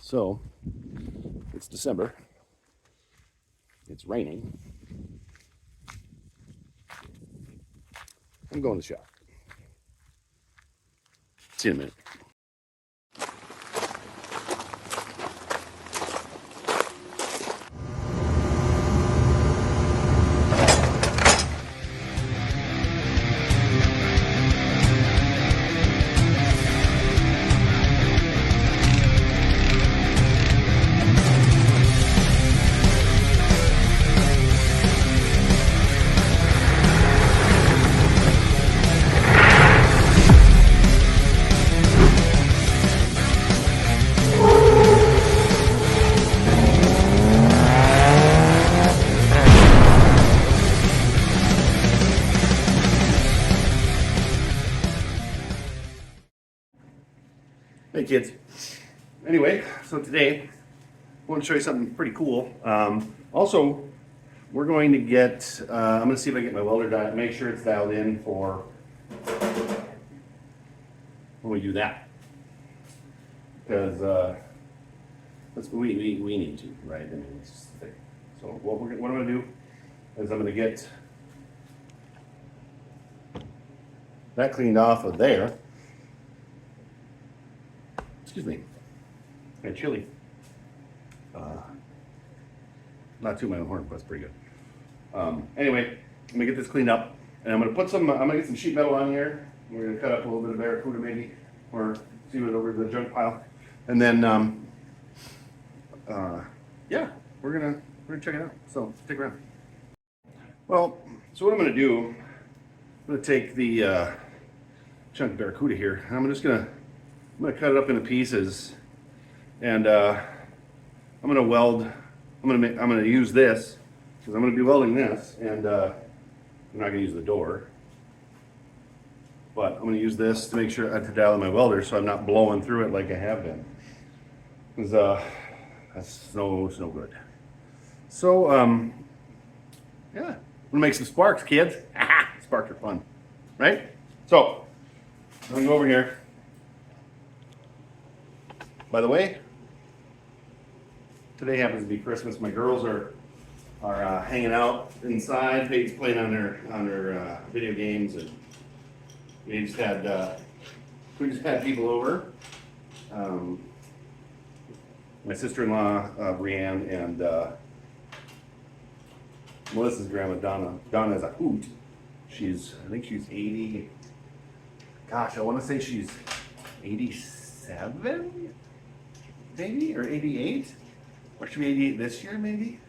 So it's December. It's raining. I'm going to the shop. See you in a minute. Hey kids. Anyway, so today I want to show you something pretty cool. Also, we're going to get, I'm going to see if I can get my welder dialed, make sure it's dialed in for when we do that. Because we need to, right? I mean, it's just the thing. So what I'm going to do is I'm going to get that cleaned off of there. Excuse me, and chili. Not too my own horn, but it's pretty good. Anyway, I'm gonna get this cleaned up, and I'm gonna put some. I'm gonna get some sheet metal on here. We're gonna cut up a little bit of barracuda maybe, or see it over the junk pile, and then yeah, we're gonna check it out. So stick around. Well, so what I'm gonna do, I'm gonna take the chunk of barracuda here, and I'm gonna cut it up into pieces, and I'm gonna weld. I'm gonna use this because I'm gonna be welding this, and I'm not gonna use the door, but I'm gonna use this to make sure to dial in my welder, so I'm not blowing through it like I have been. Because that's no good. So yeah, I'm gonna make some sparks, kids. Sparks are fun, right? So I'm gonna go over here. By the way, today happens to be Christmas. My girls are hanging out inside, playing on their video games, and we just had people over. My sister-in-law Brianne and Melissa's grandma Donna. Donna is a hoot. I think she's 80. Gosh, I want to say she's 87. Maybe, or 88, or should be 88 this year, maybe.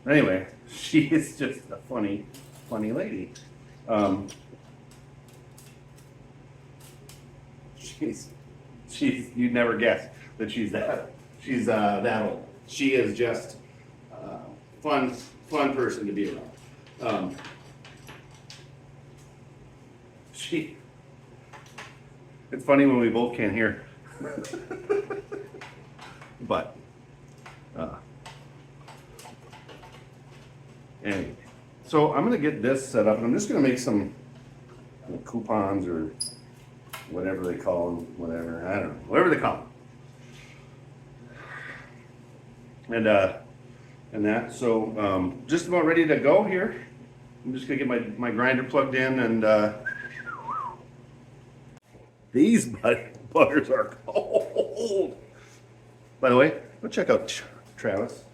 Anyway, she is just a funny lady. She's you'd never guess that she's that old. She is just fun person to be around. It's funny when we both can't hear. But anyway, so I'm gonna get this set up, and I'm just gonna make some coupons or whatever they call them, whatever, I don't know, whatever they call them. And that, so just about ready to go here. I'm just gonna get my grinder plugged in, and these butters are cold. By the way, go check out Travis.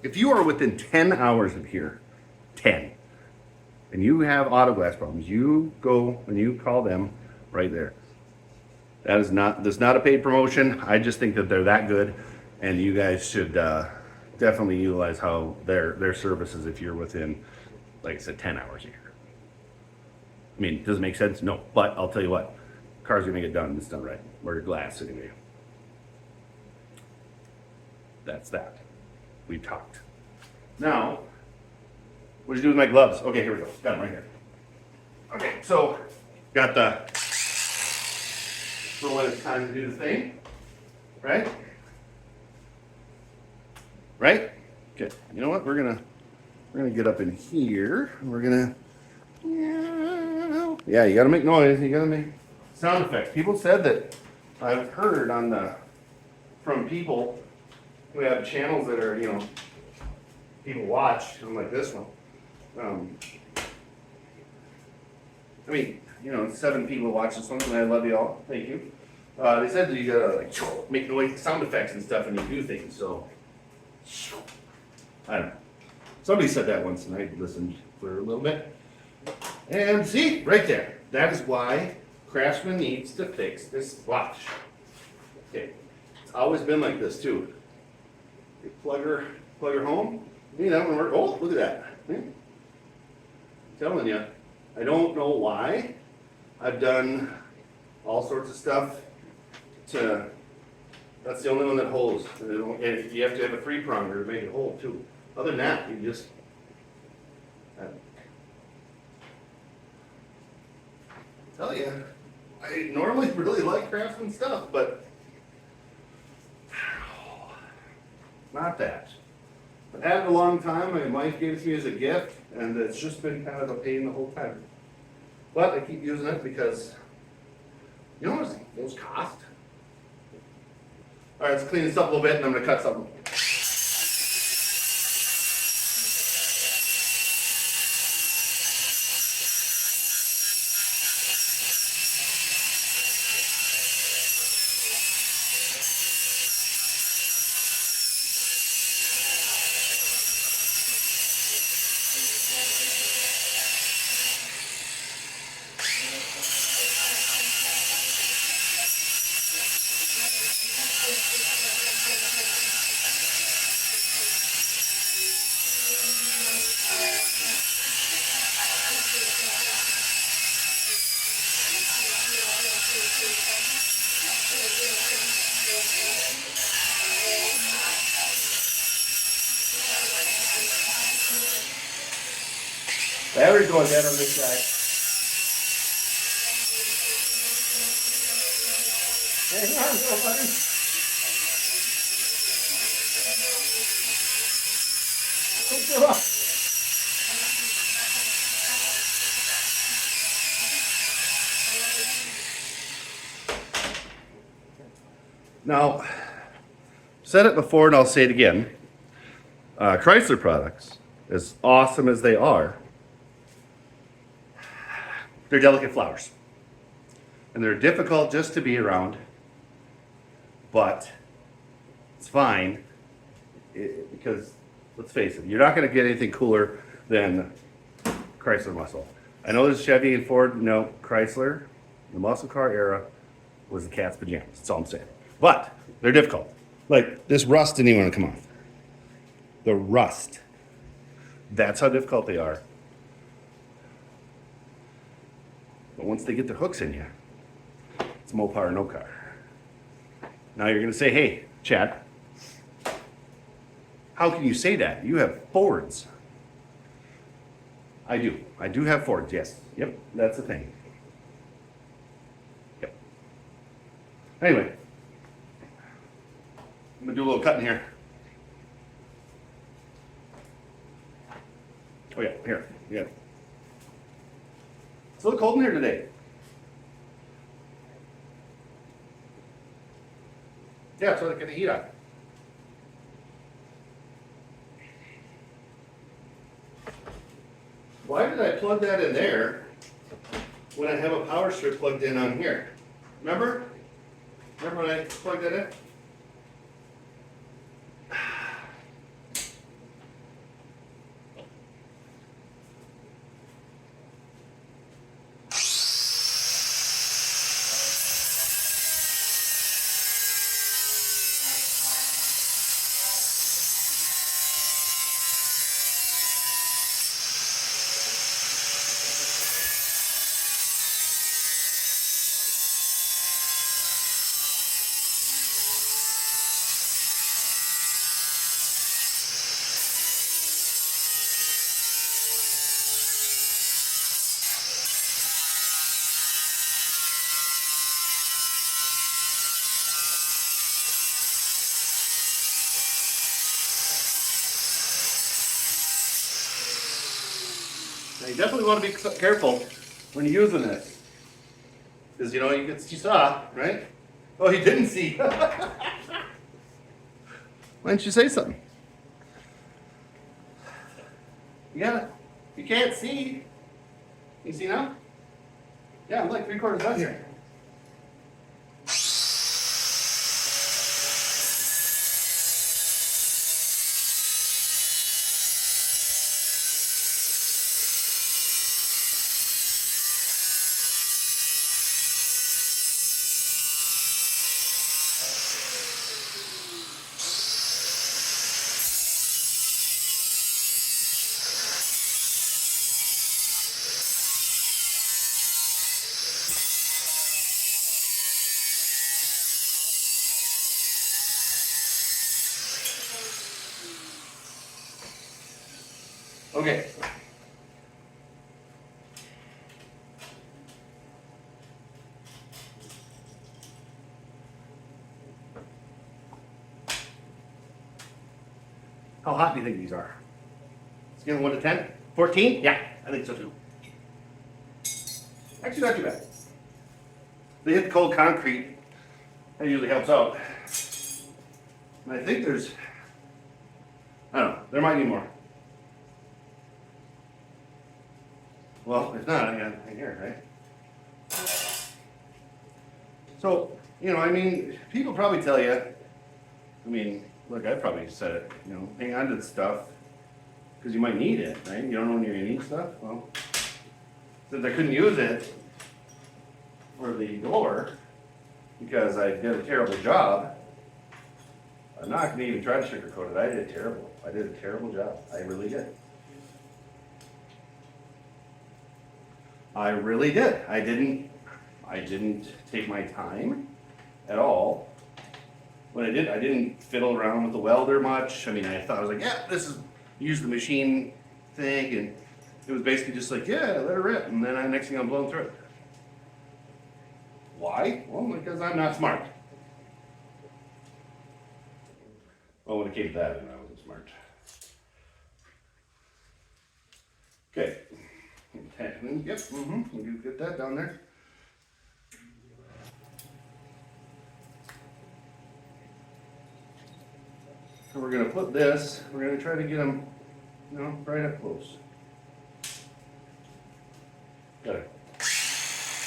If you are within 10 hours of here, 10, and you have auto glass problems, you go and you call them right there. That's not a paid promotion. I just think that they're that good, and you guys should definitely utilize their services if you're within, like I said, 10 hours of here. I mean, does it make sense? No, but I'll tell you what, car's gonna get done. It's done right, or your glass anyway. That's that. We talked. Now, what'd you do with my gloves? Okay, here we go. Got them right here. Okay, so got the for when it's time to do the thing, right? Right? Okay. You know what? We're gonna get up in here. We're gonna. Yeah, you gotta make noise. You gotta make sound effects. People said that I've heard from people who have channels that are, people watch, like this one. I mean, 7 people watch this one, and I love you all. Thank you. They said that you gotta like make noise, sound effects and stuff, and you do things. So I don't know. Somebody said that once, and I listened for a little bit. And see, right there. That is why Craftsman needs to fix this watch. Okay, it's always been like this too. You plug her home. And we're, oh, look at that. I'm telling you, I don't know why. I've done all sorts of stuff to, that's the only one that holds. And you have to have a 3-pronger to make it hold too. Other than that, you just, tell you, I normally really like Craftsman stuff, but not that. I've had it a long time. My wife gave it to me as a gift, and it's just been kind of a pain the whole time. But I keep using it because, what those cost? All right, let's clean this up a little bit, and I'm going to cut something. Battery's going dead on this side. Hang on, little buddy. Don't give up. Now, said it before and I'll say it again. Chrysler products, as awesome as they are, they're delicate flowers. And they're difficult just to be around, but it's fine because, let's face it, you're not going to get anything cooler than Chrysler muscle. I know there's Chevy and Ford. No, Chrysler, the muscle car era, was the cat's pajamas. That's all I'm saying. But they're difficult. Like, this rust didn't even want to come off. The rust. That's how difficult they are. But once they get their hooks in you, it's Mopar, no car. Now you're going to say, hey, Chad, how can you say that? You have Fords. I do. I do have Fords, yes. Yep, that's the thing. Yep. Anyway, I'm going to do a little cutting here. Oh, yeah, here. Yeah. It's a little cold in here today. Yeah, so I get the heat on. Why did I plug that in there when I have a power strip plugged in on here? Remember? Remember when I plugged that in? Now you definitely want to be careful when you're using this. Because you saw, right? Oh, he didn't see. Why didn't you say something? Yeah, you can't see. You see now? Yeah, I'm like 3/4 done here. Okay. How hot do you think these are? Scale of 1 to 10? 14? Yeah, I think so too. Actually, not too bad. They hit the cold concrete. That usually helps out. And I think there's, I don't know, there might be more. Well, if not, I got it here, right? So, you know, I mean, people probably tell you, I mean, look, I probably said it, you know, hang on to the stuff, because you might need it, right? You don't know when you're going to need stuff. Well, since I couldn't use it for the door, because I did a terrible job, I'm not going to even try to sugarcoat it. I did terrible. I did a terrible job. I really did. I really did. I didn't take my time at all. When I didn't fiddle around with the welder much. I mean, I thought, I was like, yeah, this is, use the machine thing, and it was basically just like, yeah, let her rip, and then next thing I'm blowing through it. Why? Well, because I'm not smart. Well, when it came to that, I wasn't smart. Okay. Yep, you get that down there. So we're going to put this, we're going to try to get them, you know, right up close. Got it.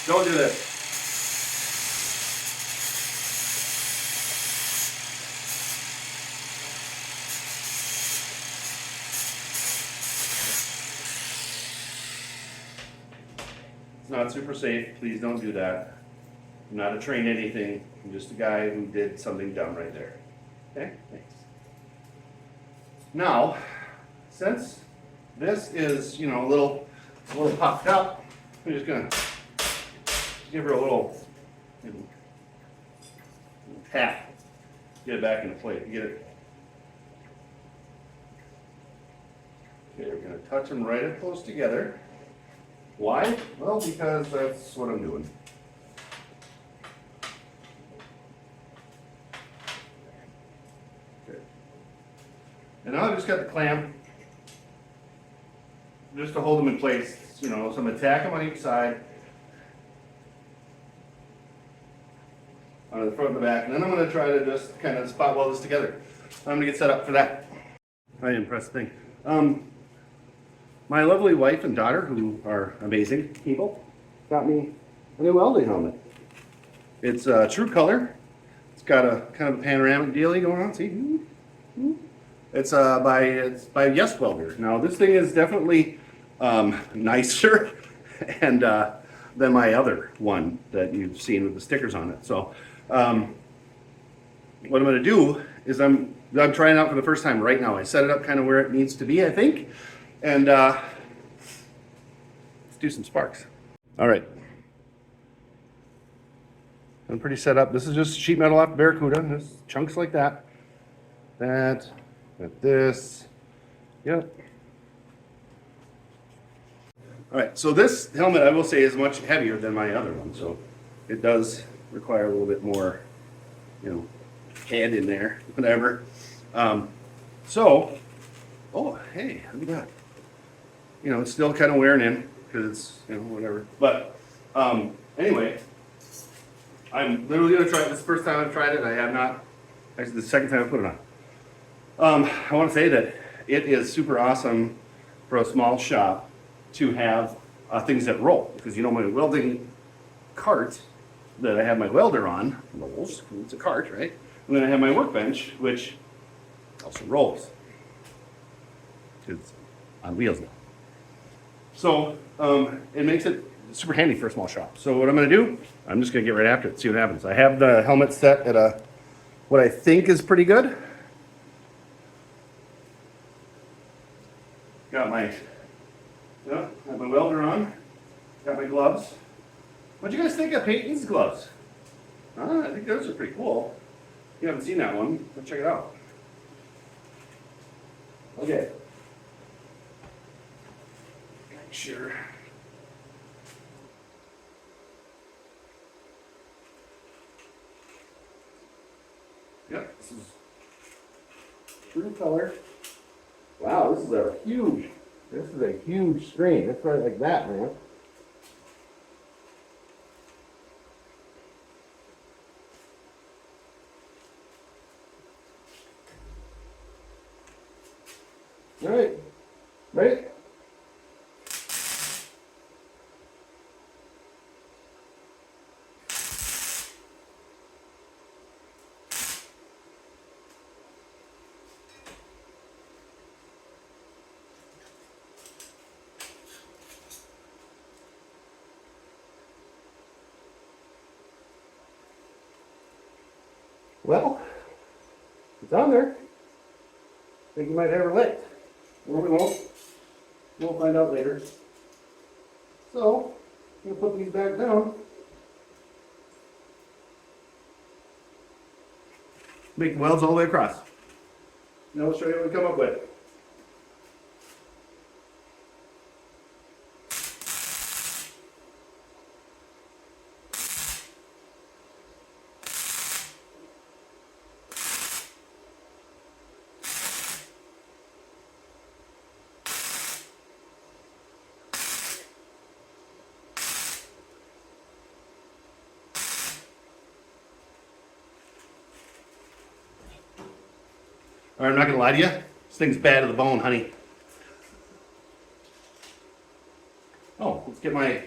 Don't do this. It's not super safe. Please don't do that. I'm not a trained anything. I'm just a guy who did something dumb right there. Okay? Thanks. Now, since this is, you know, a little puffed up, I'm just gonna give her a little, you know, tap. Get it back into place. Get it. Okay, we're gonna touch them right up close together. Why? Well, because that's what I'm doing. Okay. And now I've just got the clamp just to hold them in place, you know, so I'm going to tack them on each side, on the front and the back, and then I'm going to try to just kind of spot weld this together. I'm going to get set up for that. I impressed thing. My lovely wife and daughter, who are amazing people, got me a new welding helmet. It's a true color. It's got a kind of a panoramic dealie going on. See? It's by Yes Welder. Now this thing is definitely nicer and than my other one that you've seen with the stickers on it. So what I'm going to do is I'm trying it out for the first time right now. I set it up kind of where it needs to be, I think. And let's do some sparks. All right. I'm pretty set up. This is just sheet metal off Barracuda. Just chunks like that. Got this. Yep. All right. So this helmet, I will say, is much heavier than my other one. So it does require a little bit more, you know, head in there, whatever. Oh, hey, look at that. You know, it's still kind of wearing in because it's, you know, whatever. But anyway, I'm literally gonna try it. This is the first time I've tried it. I have not. Actually, the second time I put it on. I want to say that it is super awesome for a small shop to have things that roll, because you know my welding cart that I have my welder on rolls. It's a cart, right? And then I have my workbench, which also rolls. It's on wheels now. So it makes it super handy for a small shop. So what I'm going to do, I'm just going to get right after it, see what happens. I have the helmet set at a what I think is pretty good. Got my welder on. Got my gloves. What'd you guys think of Peyton's gloves? I think those are pretty cool. If you haven't seen that one, go check it out. Okay. Make sure. Yep, this is true color. Wow, this is a huge screen. That's right like that, man. All right, ready? Well, it's on there. I think you might have her lit. Or we won't. We'll find out later. So, I'm going to put these back down. Make welds all the way across. Now we'll show you what we come up with. All right, I'm not gonna lie to you. This thing's bad to the bone, honey. Oh, let's get my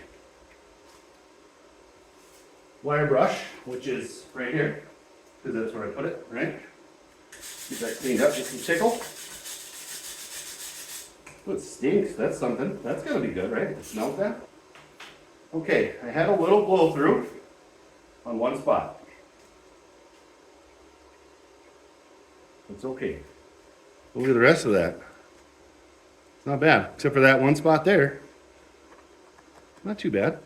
wire brush, which is right here, because that's where I put it, right? Get that cleaned up, just some tickle. Oh, it stinks. That's something. That's gotta be good, right? It smells that. Okay, I had a little blow through on one spot. It's okay. Look at the rest of that. It's not bad, except for that one spot there. Not too bad.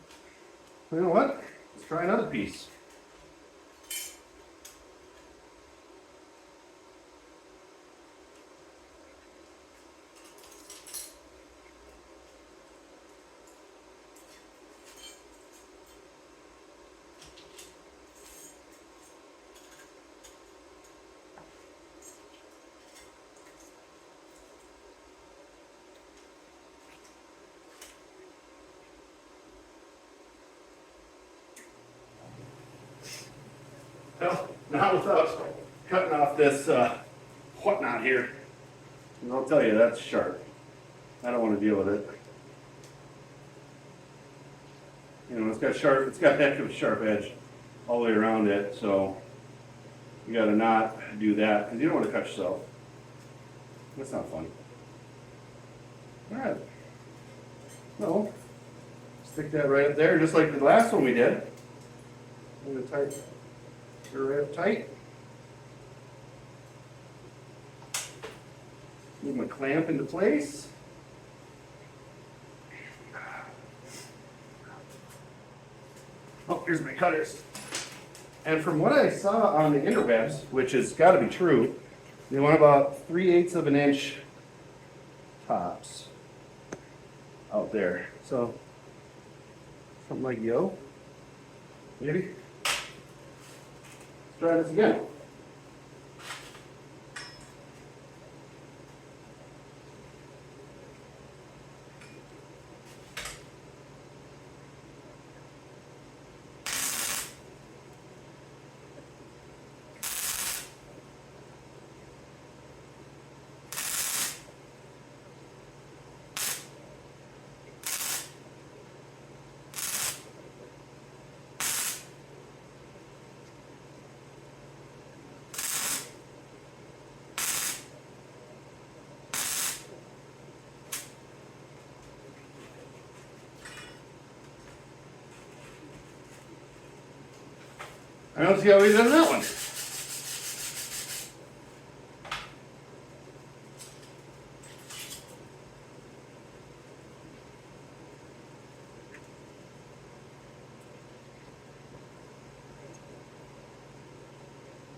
You know what? Let's try another piece. Well, not without cutting off this whatnot here. And I'll tell you, that's sharp. I don't want to deal with it. You know, it's got heck of a sharp edge all the way around it, so you gotta not do that, because you don't want to cut yourself. That's not fun. Alright. Well, stick that right up there, just like the last one we did. I'm gonna tighten it right up tight. Move my clamp into place. Oh, here's my cutters. And from what I saw on the interwebs, which has got to be true, they want about 3/8 of an inch tops out there. So, something like yo, maybe. Let's try this again. I don't see how he done that one.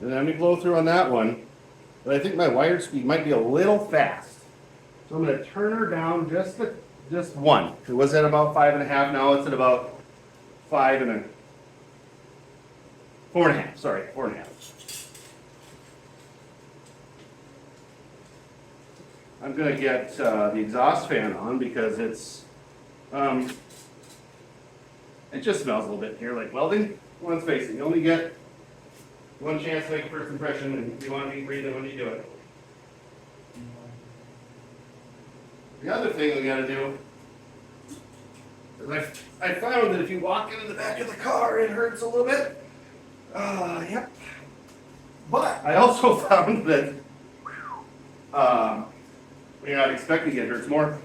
And then I'm gonna blow through on that one, but I think my wire speed might be a little fast. So I'm gonna turn her down just one. It was at about 5.5, now it's at about 4.5, sorry, 4.5. I'm gonna get the exhaust fan on because it just smells a little bit here like welding. Well, let's face it, you only get one chance to make a first impression, and you want to be breathing when you do it. The other thing we gotta do is I found that if you walk into the back of the car, it hurts a little bit. Yep. But I also found that when you're not expecting it hurts more.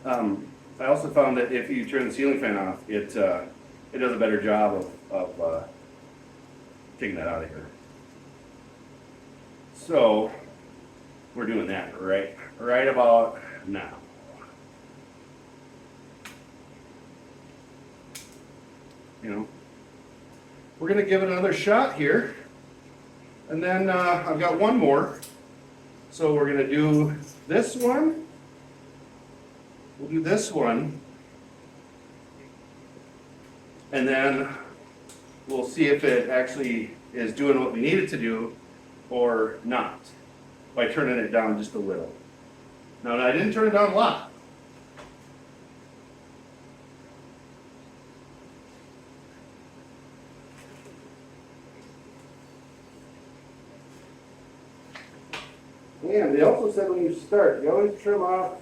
I also found that if you turn the ceiling fan off, it does a better job of taking that out of here. So we're doing that right about now. You know, we're gonna give it another shot here, and then I've got one more. So we're gonna do this one. We'll do this one, and then we'll see if it actually is doing what we need it to do or not by turning it down just a little. Now, I didn't turn it down a lot. And they also said when you start, you always trim off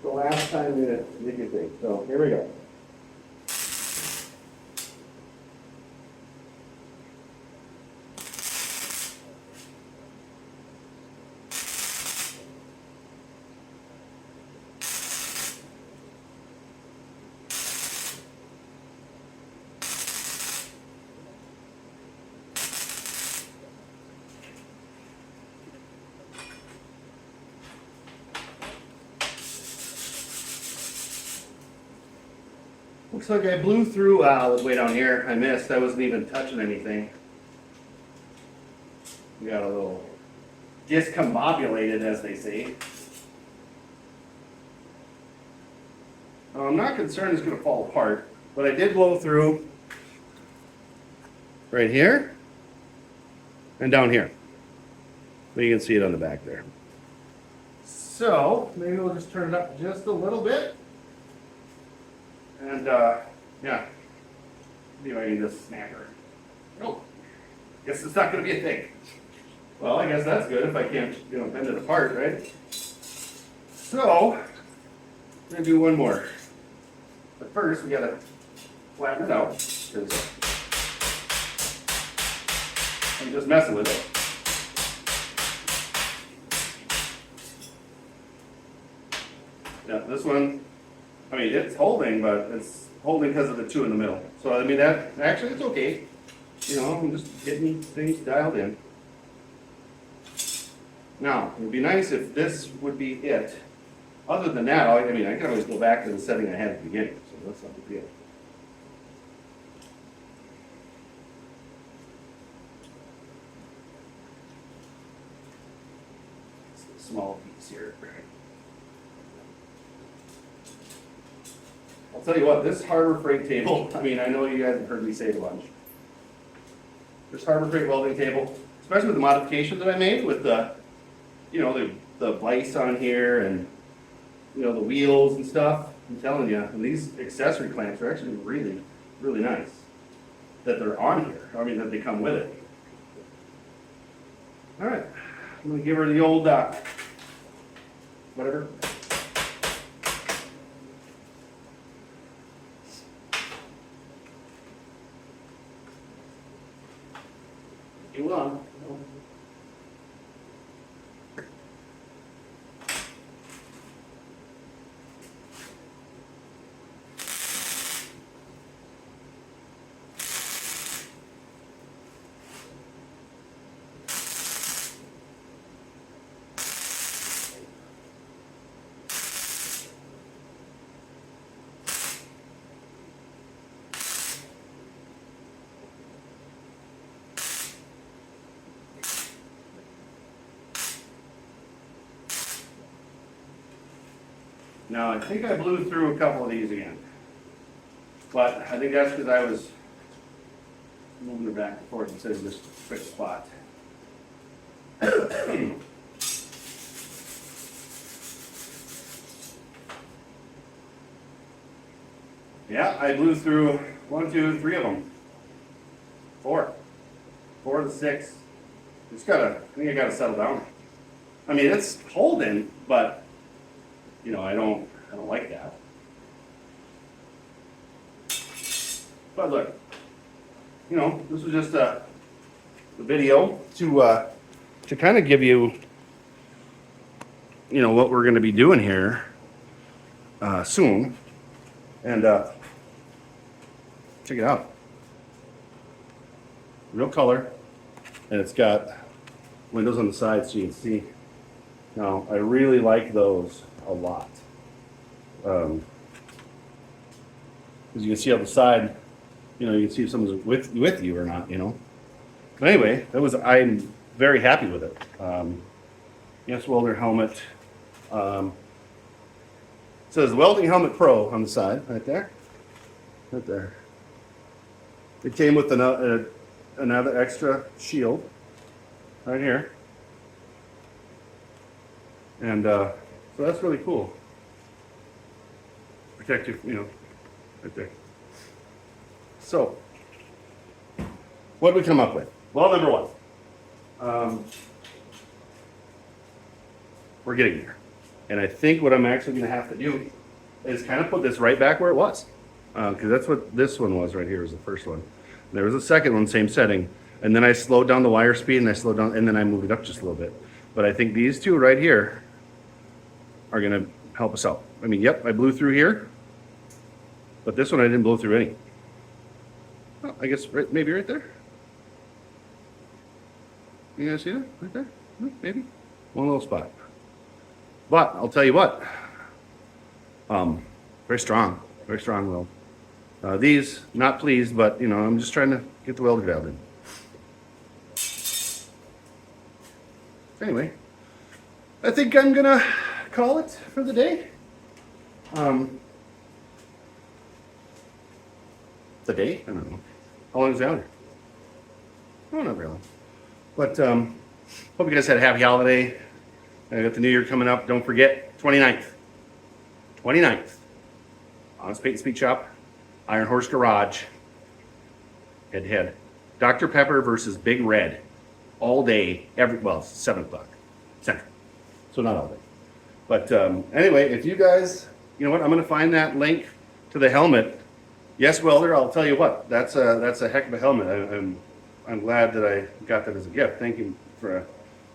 the last time you did your thing. So here we go. Looks like I blew through way down here. I missed. I wasn't even touching anything. We got a little discombobulated, as they say. I'm not concerned it's going to fall apart, but I did blow through right here and down here. But you can see it on the back there. So maybe we'll just turn it up just a little bit. And yeah, see if I can just snap her. Oh, guess it's not going to be a thing. Well, I guess that's good if I can't, bend it apart, right? So, I'm going to do one more. But first, we got to flatten it out, because I'm just messing with it. Yeah, this one, I mean, it's holding, but it's holding because of the two in the middle. So, I mean, that actually, it's okay. I'm just getting things dialed in. Now, it would be nice if this would be it. Other than that, I can always go back to the setting I had at the beginning, so that's not a big deal. It's a small piece here. I'll tell you what, this Harbor Freight table, I know you guys have heard me say it a bunch. This Harbor Freight welding table, especially with the modifications that I made with the vise on here and, the wheels and stuff. I'm telling you, and these accessory clamps are actually really, really nice that they're on here. That they come with it. All right, I'm gonna give her the old, whatever. You on. Now, I think I blew through a couple of these again. But I think that's because I was moving it back and forth instead of just a quick spot. Yeah, I blew through 1, 2, 3 of them. 4. 4 to 6. I think I gotta settle down. I mean, it's holding, but you know, I don't like that. But look, you know, this was just a video to kind of give you, you know, what we're going to be doing here soon, and check it out. Real color, and it's got windows on the side so you can see. Now, I really like those a lot. As you can see on the side, you know, you can see if someone's with you or not, you know. But anyway, I'm very happy with it. Yes, Welder helmet. It says Welding Helmet Pro on the side, right there. Right there. It came with another extra shield right here. And so that's really cool. Protect you, you know, right there. So, what did we come up with? Well, number one, we're getting there. And I think what I'm actually going to have to do is kind of put this right back where it was. Because that's what this one was right here, was the first one. There was a second one, same setting. And then I slowed down the wire speed and I slowed down, and then I moved it up just a little bit. But I think these two right here are going to help us out. I mean, yep, I blew through here. But this one I didn't blow through any. Well, I guess maybe right there. You guys see that? Right there? Maybe. One little spot. But I'll tell you what. Very strong. Very strong weld. These, not pleased, but you know, I'm just trying to get the welder dialed in. Anyway, I think I'm gonna call it for the day. The day? I don't know. How long is it out here? Oh, not very long. But hope you guys had a happy holiday. I got the new year coming up. Don't forget, 29th. 29th. Honest Paint and Speak Shop. Iron Horse Garage. Head to head. Dr. Pepper versus Big Red. All day, 7 o'clock. Central. So not all day. But anyway, if you guys, you know what, I'm going to find that link to the helmet. Yes, Welder, I'll tell you what, that's a heck of a helmet. I'm glad that I got that as a gift. Thank you to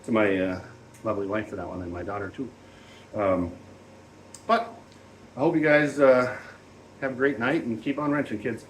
my lovely wife for that one, and my daughter too. But I hope you guys have a great night and keep on wrenching, kids.